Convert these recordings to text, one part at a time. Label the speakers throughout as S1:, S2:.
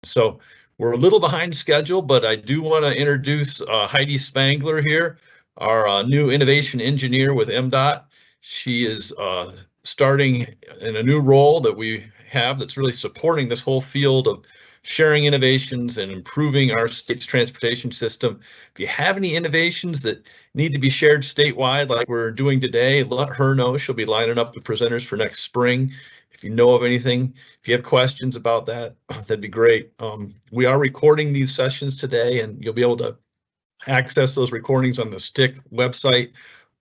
S1: So we're a little behind schedule, but I do want to introduce Heidi Spangler here, our new innovation engineer with MDOT. She is starting in a new role that we have that's really supporting this whole field of sharing innovations and improving our state's transportation system. If you have any innovations that need to be shared statewide like we're doing today, let her know. She'll be lining up the presenters for next spring. If you know of anything, if you have questions about that, that'd be great. We are recording these sessions today, and you'll be able to access those recordings on the STIC website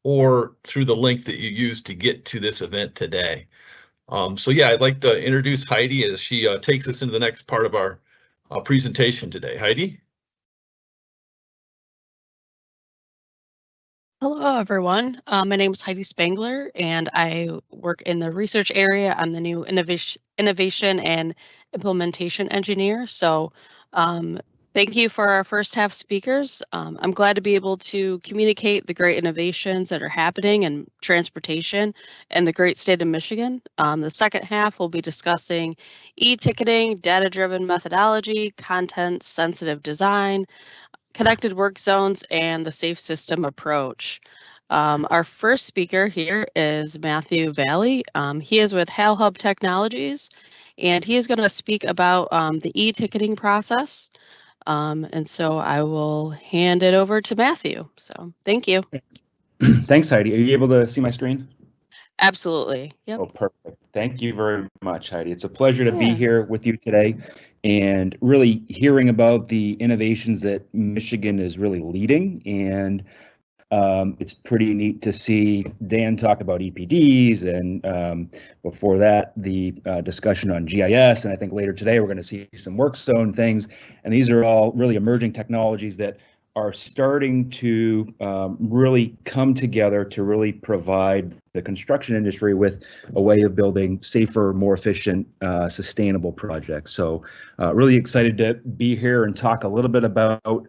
S1: or through the link that you used to get to this event today. So yeah, I'd like to introduce Heidi as she takes us into the next part of our presentation today. Heidi?
S2: Hello, everyone. My name is Heidi Spangler, and I work in the research area. I'm the new innovation and implementation engineer. So thank you for our first half speakers. I'm glad to be able to communicate the great innovations that are happening in transportation in the great state of Michigan. The second half, we'll be discussing e-ticketing, data-driven methodology, content-sensitive design, connected work zones, and the safe system approach. Our first speaker here is Matthew Valley. He is with HalHub Technologies, and he is going to speak about the e-ticketing process. And so I will hand it over to Matthew. So thank you.
S3: Thanks, Heidi. Are you able to see my screen?
S2: Absolutely. Yep.
S3: Oh, perfect. Thank you very much, Heidi. It's a pleasure to be here with you today and really hearing about the innovations that Michigan is really leading. And it's pretty neat to see Dan talk about EPDs and before that, the discussion on GIS. And I think later today, we're going to see some work zone things. And these are all really emerging technologies that are starting to really come together to really provide the construction industry with a way of building safer, more efficient, sustainable projects. So really excited to be here and talk a little bit about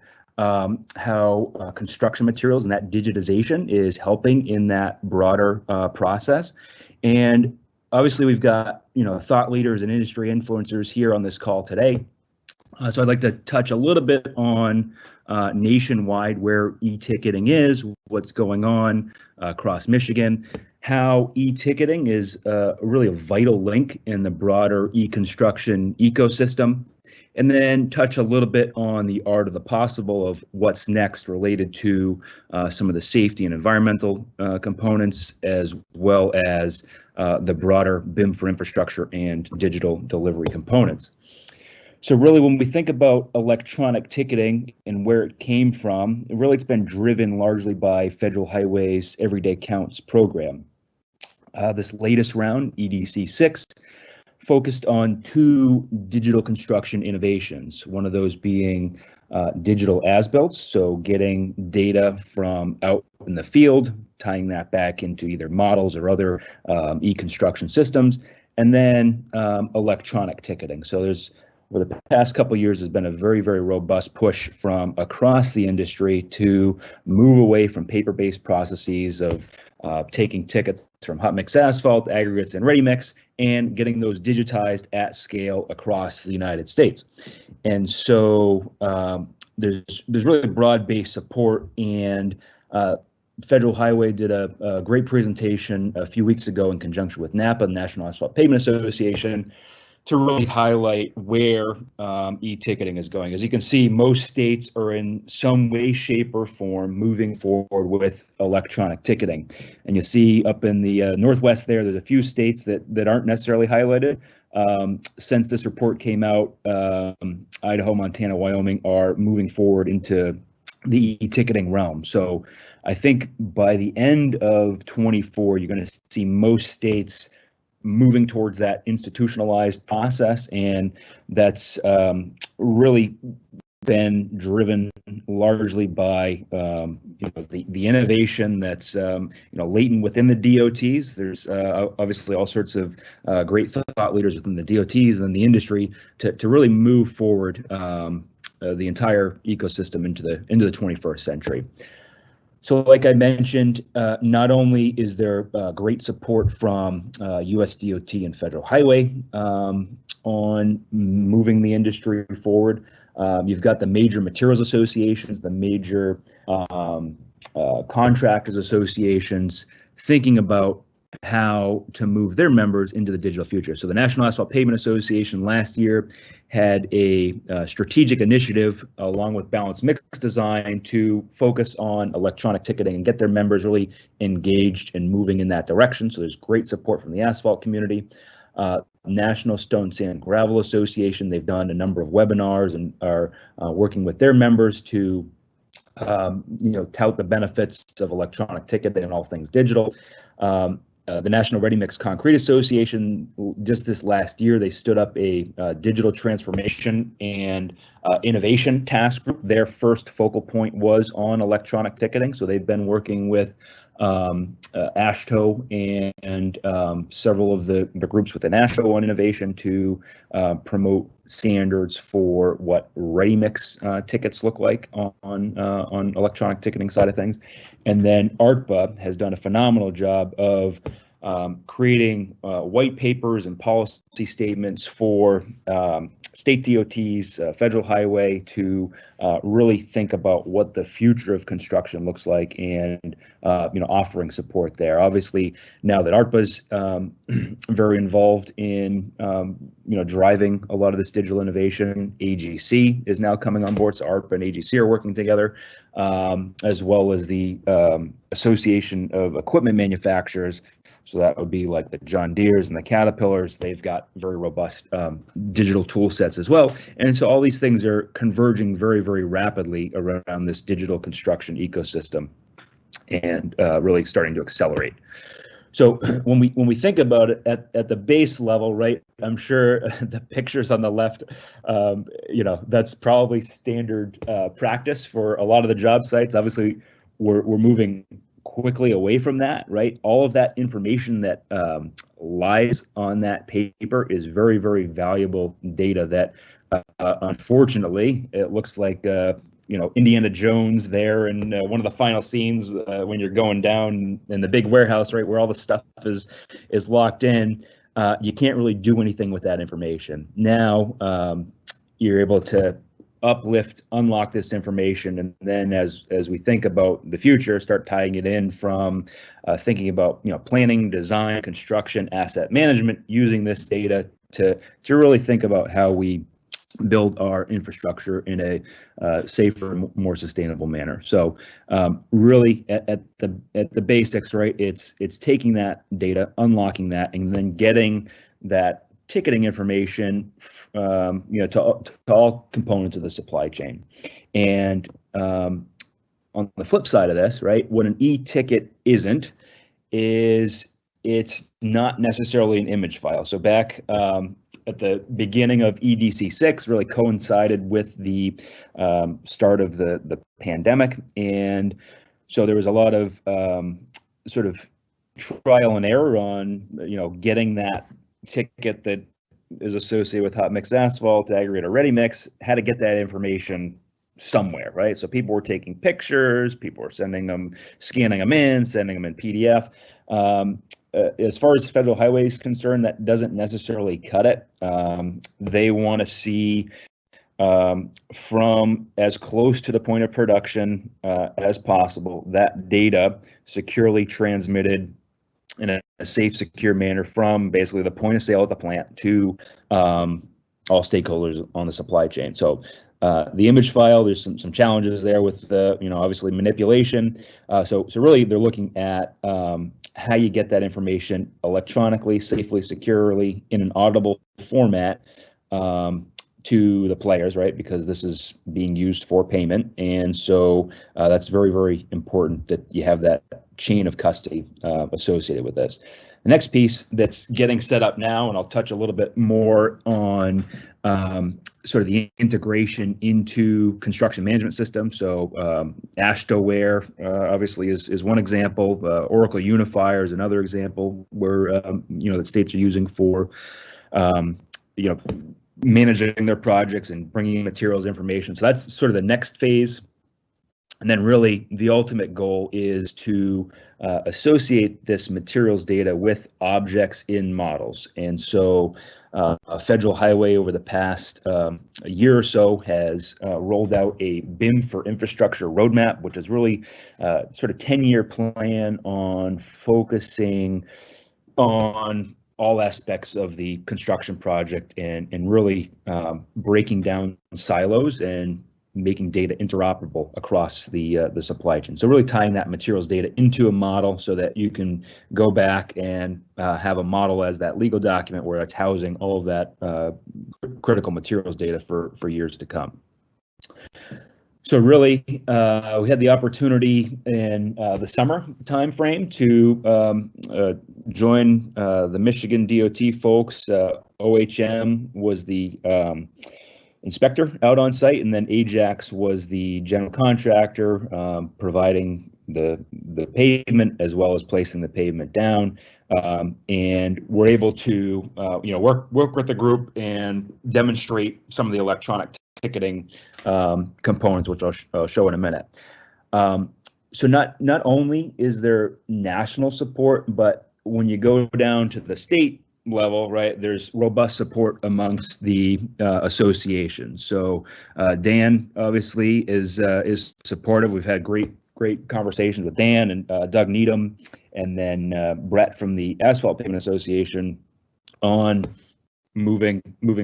S3: how construction materials and that digitization is helping in that broader process. And obviously we've got, thought leaders and industry influencers here on this call today. So I'd like to touch a little bit on nationwide where e-ticketing is, what's going on across Michigan, how e-ticketing is really a vital link in the broader e-construction ecosystem, and then touch a little bit on the art of the possible of what's next related to some of the safety and environmental components, as well as the broader BIM for infrastructure and digital delivery components. So really, when we think about electronic ticketing and where it came from, it's been driven largely by Federal Highway's Everyday Counts program. This latest round, EDC 6, focused on two digital construction innovations, one of those being digital as-built, so getting data from out in the field, tying that back into either models or other e-construction systems, and then electronic ticketing. So over the past couple of years, there's been a very, very robust push from across the industry to move away from paper-based processes of taking tickets from hot mix asphalt, aggregates, and ready mix, and getting those digitized at scale across the United States. And so there's really broad-based support, and Federal Highway did a great presentation a few weeks ago in conjunction with NAPA, the National Asphalt Pavement Association, to really highlight where e-ticketing is going. As you can see, most states are in some way, shape, or form moving forward with electronic ticketing. And you see up in the Northwest there's a few states that aren't necessarily highlighted. Since this report came out, Idaho, Montana, Wyoming are moving forward into the e-ticketing realm. So I think by the end of 24, you're going to see most states moving towards that institutionalized process, and that's really been driven largely by the innovation that's latent within the DOTs. There's obviously all sorts of great thought leaders within the DOTs and the industry to really move forward the entire ecosystem into the 21st century. So like I mentioned, not only is there great support from US DOT and Federal Highway on moving the industry forward, you've got the major materials associations, the major contractors associations thinking about how to move their members into the digital future. So the National Asphalt Pavement Association last year had a strategic initiative along with balanced mix design to focus on electronic ticketing and get their members really engaged and moving in that direction. So there's great support from the asphalt community. National Stone Sand Gravel Association, they've done a number of webinars and are working with their members to tout the benefits of electronic ticketing and all things digital. The National Ready Mix Concrete Association, just this last year, they stood up a digital transformation and innovation task group. Their first focal point was on electronic ticketing. So they've been working with AASHTO and several of the groups within AASHTO on innovation to promote standards for what ready mix tickets look like on electronic ticketing side of things. And then ARTBA has done a phenomenal job of creating white papers and policy statements for state DOTs, Federal Highway to really think about what the future of construction looks like and offering support there. Obviously, now that ARTBA's very involved in driving a lot of this digital innovation, AGC is now coming on board. So ARTBA and AGC are working together, as well as the Association of Equipment Manufacturers. So that would be like the John Deeres and the Caterpillars. They've got very robust digital tool sets as well. And so all these things are converging very, very rapidly around this digital construction ecosystem and really starting to accelerate. So when we think about it at the base level, right, I'm sure the pictures on the left, that's probably standard practice for a lot of the job sites. Obviously, we're moving quickly away from that, right? All of that information that lies on that paper is very, very valuable data that unfortunately, it looks like Indiana Jones there in one of the final scenes when you're going down in the big warehouse, right, where all the stuff is locked in. You can't really do anything with that information. Now you're able to unlock this information, and then as we think about the future, start tying it in from thinking about planning, design, construction, asset management, using this data to really think about how we build our infrastructure in a safer, more sustainable manner. So really at the basics, right? It's taking that data, unlocking that, and then getting that ticketing information, to all components of the supply chain. And on the flip side of this, right, what an e-ticket isn't is it's not necessarily an image file. So back at the beginning of EDC 6 really coincided with the start of the pandemic. And so there was a lot of sort of trial and error on, getting that ticket that is associated with hot mix asphalt, aggregate or ready mix, how to get that information somewhere, right? So people were taking pictures, people were scanning them in, sending them in PDF. As far as Federal Highway is concerned, that doesn't necessarily cut it. They want to see from as close to the point of production as possible, that data securely transmitted in a safe, secure manner from basically the point of sale at the plant to all stakeholders on the supply chain. So the image file, there's some challenges there with obviously manipulation. So really they're looking at how you get that information electronically, safely, securely in an audible format to the players, right? Because this is being used for payment. And so that's very, very important that you have that chain of custody associated with this. The next piece that's getting set up now, and I'll touch a little bit more on sort of the integration into construction management system. So AASHTOware obviously is one example. Oracle Unifier is another example where that states are using for managing their projects and bringing in materials information. So that's sort of the next phase. And then really the ultimate goal is to associate this materials data with objects in models. And so Federal Highway over the past a year or so has rolled out a BIM for infrastructure roadmap, which is really sort of 10-year plan on focusing on all aspects of the construction project and really breaking down silos and making data interoperable across the supply chain. So really tying that materials data into a model so that you can go back and have a model as that legal document where it's housing all of that critical materials data for years to come. So really, we had the opportunity in the summer timeframe to join the Michigan DOT folks. OHM was the inspector out on site, and then Ajax was the general contractor providing the pavement as well as placing the pavement down. And we're able to work with the group and demonstrate some of the electronic ticketing components, which I'll show in a minute. So not only is there national support, but when you go down to the state level, right, there's robust support amongst the associations. So Dan obviously is supportive. We've had great conversations with Dan and Doug Needham, and then Brett from the Asphalt Pavement Association on moving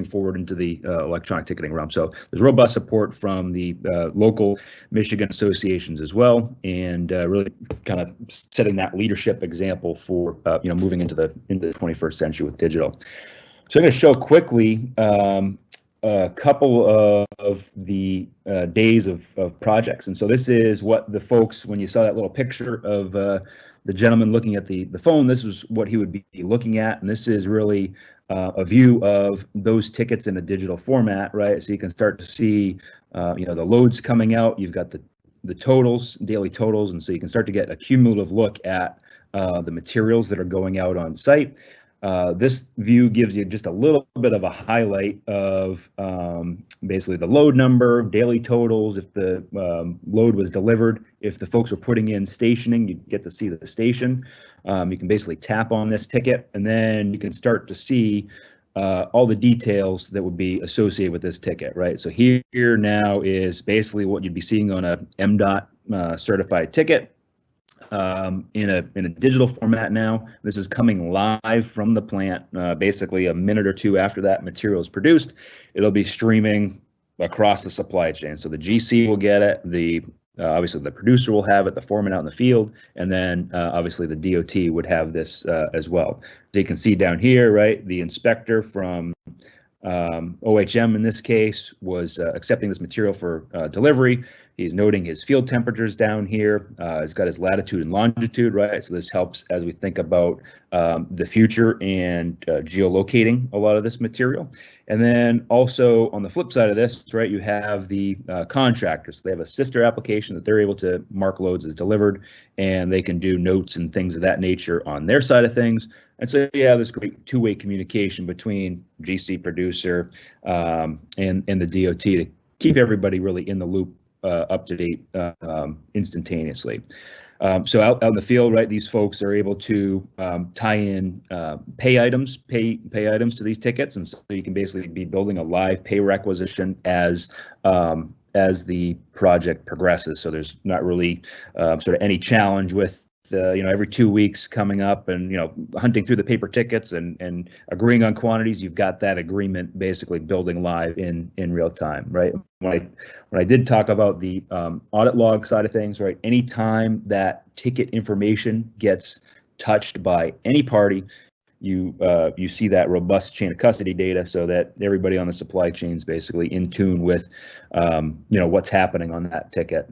S3: forward into the electronic ticketing realm. So there's robust support from the local Michigan associations as well, and really kind of setting that leadership example for moving into the 21st century with digital. So I'm going to show quickly a couple of the days of projects. And so this is what the folks, when you saw that little picture of the gentleman looking at the phone, this is what he would be looking at. And this is really a view of those tickets in a digital format, right? So you can start to see, the loads coming out. You've got the totals, daily totals. And so you can start to get a cumulative look at the materials that are going out on site. This view gives you just a little bit of a highlight of basically the load number, daily totals, if the load was delivered, if the folks were putting in stationing, you get to see the station. You can basically tap on this ticket, and then you can start to see all the details that would be associated with this ticket, right? So here now is basically what you'd be seeing on a MDOT certified ticket. In a digital format now. This is coming live from the plant, basically a minute or two after that material is produced. It'll be streaming across the supply chain. So the GC will get it, obviously the producer will have it, the foreman out in the field, and then obviously the DOT would have this as well. So you can see down here, right, the inspector from OHM in this case was accepting this material for delivery. He's noting his field temperatures down here. He's got his latitude and longitude, right? So this helps as we think about the future and geolocating a lot of this material. And then also on the flip side of this, right, you have the contractors. They have a sister application that they're able to mark loads as delivered, and they can do notes and things of that nature on their side of things. And so, yeah, this great two-way communication between GC producer and the DOT to keep everybody really in the loop, up to date instantaneously. So out in the field, right, these folks are able to tie in pay items to these tickets, and so you can basically be building a live pay requisition as the project progresses. So there's not really sort of any challenge with every 2 weeks coming up and hunting through the paper tickets and agreeing on quantities. You've got that agreement basically building live in real time, right? When I did talk about the audit log side of things, right? Anytime that ticket information gets touched by any party, you see that robust chain of custody data, so that everybody on the supply chain is basically in tune with what's happening on that ticket.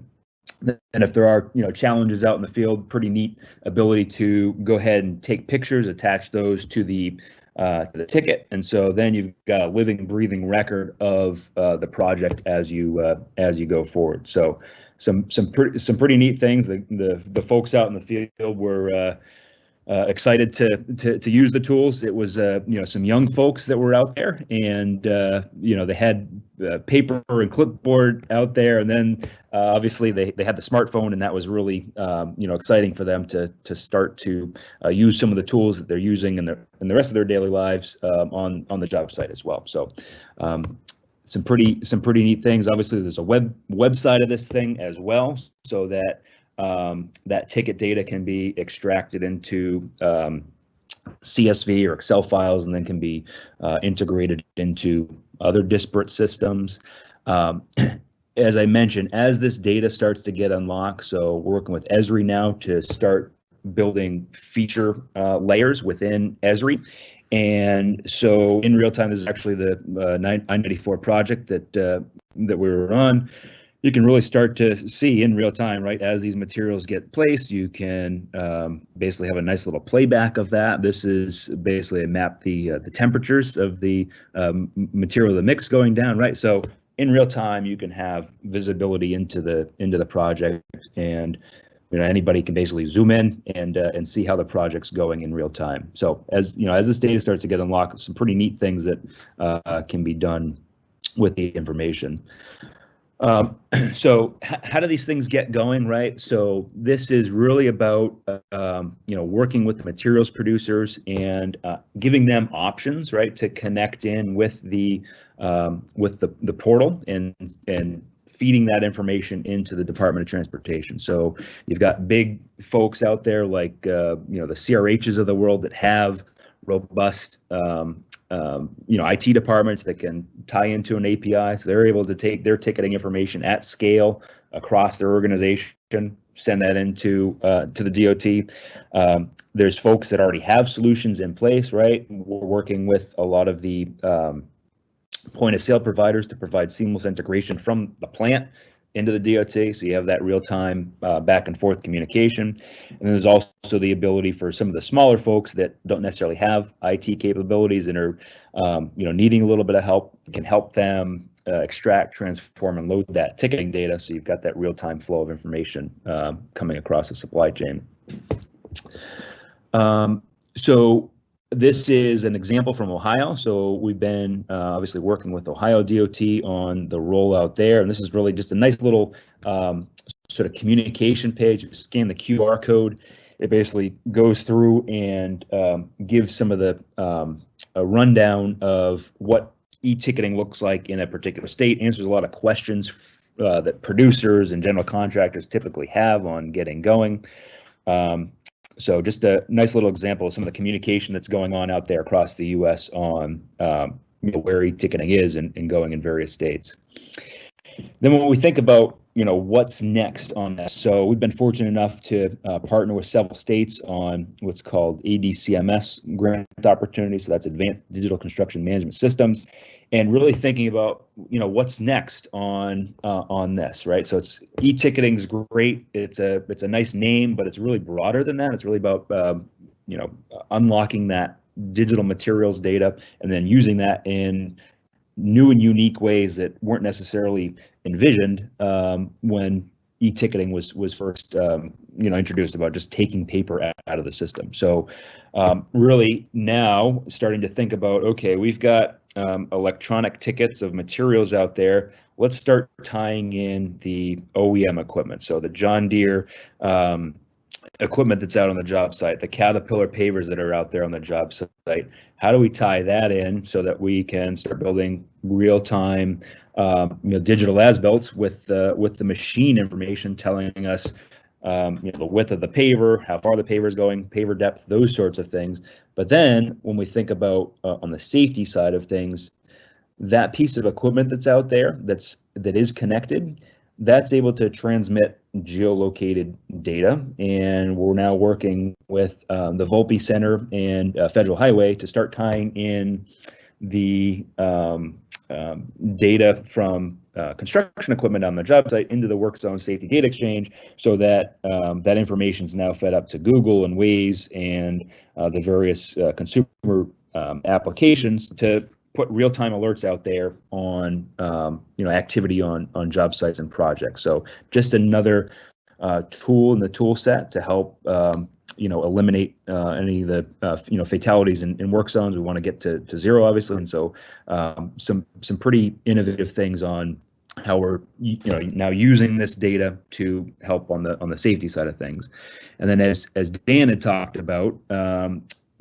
S3: And if there are challenges out in the field, pretty neat ability to go ahead and take pictures, attach those to the ticket, and so then you've got a living, breathing record of the project as you go forward. So some pretty neat things. The folks out in the field were excited to use the tools. It was some young folks that were out there, and they had paper and clipboard out there, and then obviously they had the smartphone, and that was really exciting for them to start to use some of the tools that they're using in the rest of their daily lives on the job site as well. So some pretty neat things. Obviously, there's a website of this thing as well, so that that ticket data can be extracted into CSV or Excel files, and then can be integrated into other disparate systems. As I mentioned, as this data starts to get unlocked, so we're working with Esri now to start building feature layers within Esri. And so in real time, this is actually the I-94 project that we were on. You can really start to see in real time, right, as these materials get placed, you can basically have a nice little playback of that. This is basically a map the temperatures of the material, the mix going down, right? So in real time, you can have visibility into the project, and anybody can basically zoom in and see how the project's going in real time. So as this data starts to get unlocked, some pretty neat things that can be done with the information. So how do these things get going, right? So this is really about working with the materials producers and giving them options, right, to connect in with the portal and feeding that information into the Department of Transportation. So you've got big folks out there like the CRHs of the world that have robust IT departments that can tie into an API, so they're able to take their ticketing information at scale across their organization, send that into to the DOT. There's folks that already have solutions in place, right? We're working with a lot of the point of sale providers to provide seamless integration from the plant into the DOT, so you have that real-time back and forth communication. And then there's also the ability for some of the smaller folks that don't necessarily have IT capabilities and are needing a little bit of help, can help them extract, transform, and load that ticketing data, so you've got that real-time flow of information coming across the supply chain. So this is an example from Ohio. So we've been obviously working with Ohio DOT on the rollout there. And this is really just a nice little sort of communication page. You scan the QR code. It basically goes through and gives some of the a rundown of what e-ticketing looks like in a particular state, answers a lot of questions that producers and general contractors typically have on getting going. So just a nice little example of some of the communication that's going on out there across the U.S. on where e-ticketing is and going in various states. Then when we think about what's next on this, so we've been fortunate enough to partner with several states on what's called ADCMS grant opportunities. So that's Advanced Digital Construction Management Systems, and really thinking about what's next on this, right? So it's e-ticketing is great. It's a nice name, but it's really broader than that. It's really about unlocking that digital materials data and then using that in new and unique ways that weren't necessarily envisioned when e-ticketing was first introduced, about just taking paper out of the system. So really now starting to think about, okay, we've got electronic tickets of materials out there. Let's start tying in the OEM equipment. So the John Deere equipment that's out on the job site, the Caterpillar pavers that are out there on the job site. How do we tie that in so that we can start building real-time digital as-built with the machine information telling us the width of the paver, how far the paver is going, paver depth, those sorts of things. But then when we think about on the safety side of things, that piece of equipment that's out there that is connected, that's able to transmit geolocated data. And we're now working with the Volpe Center and Federal Highway to start tying in the data from construction equipment on the job site into the work zone safety data exchange, so that that information is now fed up to Google and Waze and the various consumer applications to put real-time alerts out there on activity on job sites and projects. So just another tool in the tool set to help eliminate any of the fatalities in work zones. We want to get to zero, obviously, and so some pretty innovative things on how we're now using this data to help on the safety side of things. And then as Dan had talked about,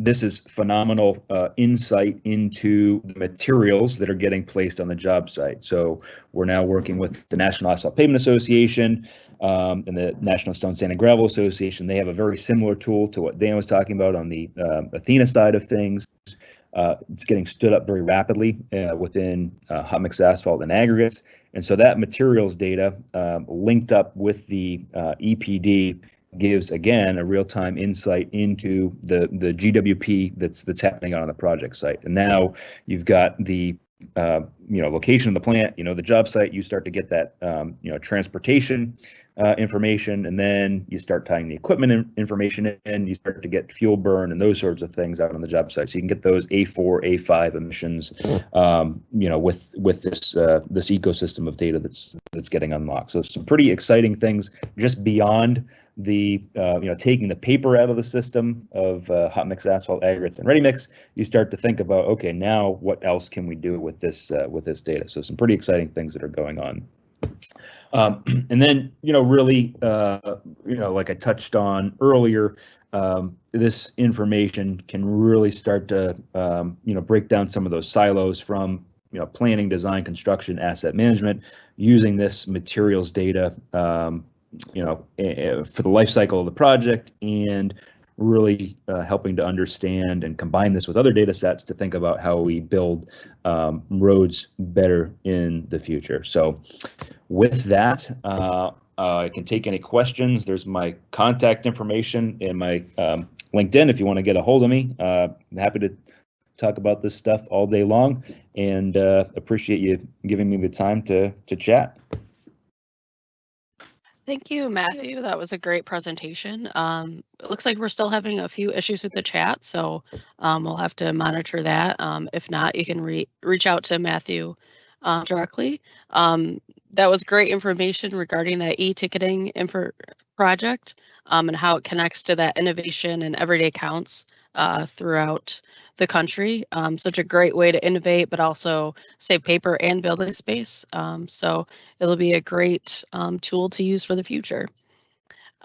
S3: this is phenomenal insight into the materials that are getting placed on the job site. So we're now working with the National Asphalt Pavement Association and the National Stone, Sand, and Gravel Association. They have a very similar tool to what Dan was talking about on the Athena side of things. It's getting stood up very rapidly within hot mix asphalt and aggregates. And so that materials data linked up with the EPD gives, again, a real-time insight into the GWP that's happening on the project site. And now you've got the location of the plant, the job site. You start to get that transportation information, and then you start tying the equipment information in. You start to get fuel burn and those sorts of things out on the job site. So you can get those A4, A5 emissions, with this ecosystem of data that's getting unlocked. So some pretty exciting things just beyond the taking the paper out of the system of hot mix asphalt, aggregates, and ready mix. You start to think about, okay, now what else can we do with this data? So some pretty exciting things that are going on. And then, really, like I touched on earlier, this information can really start to, break down some of those silos from, planning, design, construction, asset management, using this materials data, for the life cycle of the project, and really helping to understand and combine this with other data sets to think about how we build roads better in the future. So with that, I can take any questions. There's my contact information in my LinkedIn if you want to get a hold of me. I'm happy to talk about this stuff all day long, and appreciate you giving me the time to chat.
S2: Thank you, Matthew. That was a great presentation. It looks like we're still having a few issues with the chat, so we'll have to monitor that. If not, you can reach out to Matthew directly. That was great information regarding that e-ticketing project and how it connects to that innovation and everyday counts throughout the country. Such a great way to innovate, but also save paper and building space. So it'll be a great tool to use for the future.